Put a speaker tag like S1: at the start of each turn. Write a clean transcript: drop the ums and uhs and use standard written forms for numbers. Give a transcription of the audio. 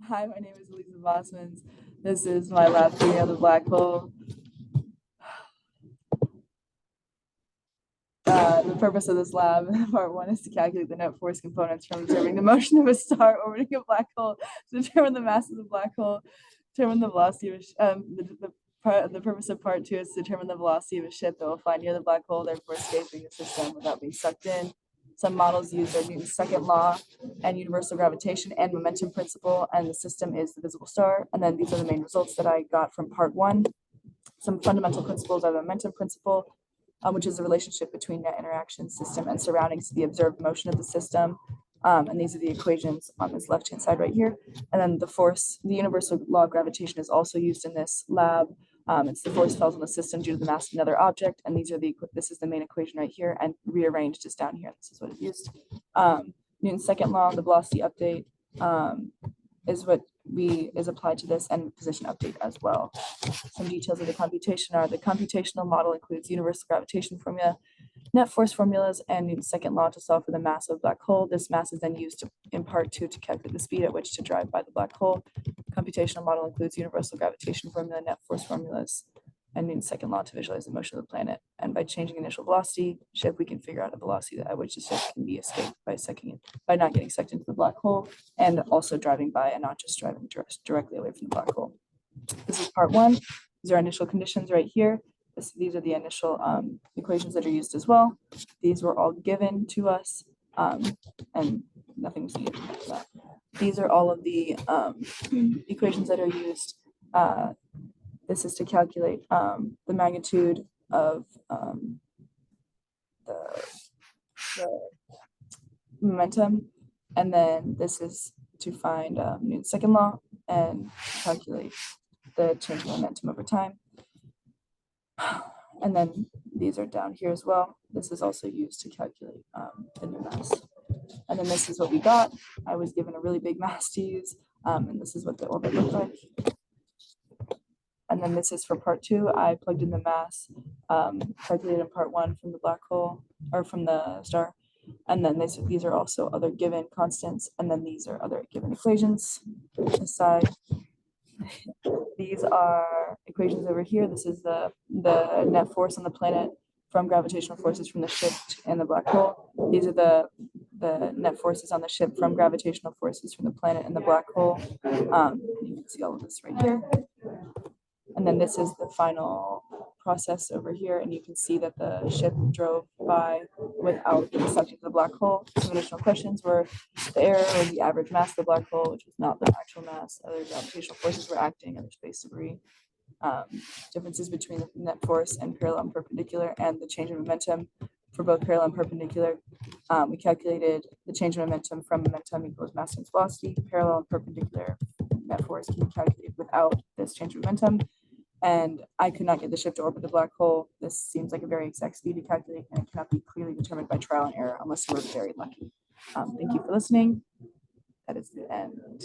S1: Hi, my name is Lisa Bosmans. This is my lab theory of the black hole. The purpose of this lab, part one, is to calculate the net force components from observing the motion of a star orbiting a black hole, to determine the mass of the black hole, determine the velocity of the purpose of part two is to determine the velocity of a ship that will fly near the black hole, therefore escaping the system without being sucked in. Some models use their Newton's second law and universal gravitation and momentum principle, and the system is the visible star. And then these are the main results that I got from part one. Some fundamental principles are the momentum principle, which is the relationship between net interaction system and surroundings to the observed motion of the system. And these are the equations on this left-hand side right here. And then the force, the universal law of gravitation is also used in this lab. It's the force felt on the system due to the mass of another object. And these are this is the main equation right here, and rearranged is down here. This is what it used. Newton's second law, the velocity update, is what is applied to this, and position update as well. Some details of the computation are: the computational model includes universal gravitation formula, net force formulas, and Newton's second law to solve for the mass of a black hole. This mass is then used in part two to calculate the speed at which to drive by the black hole. Computational model includes universal gravitation formula, net force formulas, and Newton's second law to visualize the motion of the planet. And by changing initial velocity ship, we can figure out a velocity at which the ship can be escaped by not getting sucked into the black hole, and also driving by and not just driving directly away from the black hole. This is part one. These are initial conditions right here. These are the initial equations that are used as well. These were all given to us, and nothing was needed for that. These are all of the equations that are used. This is to calculate the magnitude of the momentum, and then this is to find Newton's second law and calculate the change in momentum over time. And then these are down here as well. This is also used to calculate the new mass. And then this is what we got. I was given a really big mass to use, and this is what the orbit looked like. And then this is for part two. I plugged in the mass calculated in part one from the black hole, or from the star. And then these are also other given constants. And then these are other given equations. This side. These are equations over here. This is the net force on the planet from gravitational forces from the ship and the black hole. These are the net forces on the ship from gravitational forces from the planet and the black hole. You can see all of this right here. And then this is the final process over here, and you can see that the ship drove by without being sucked into the black hole. Some additional questions were: the error was the average mass of the black hole, which was not the actual mass. Other gravitational forces were acting, other space debris. Differences between the net force and parallel and perpendicular, and the change in momentum for both parallel and perpendicular. We calculated the change in momentum from momentum equals mass times velocity. Parallel and perpendicular net force can be calculated without this change in momentum. And I could not get the ship to orbit the black hole. This seems like a very exact speed to calculate, and it cannot be clearly determined by trial and error unless we're very lucky. Thank you for listening. That is the end.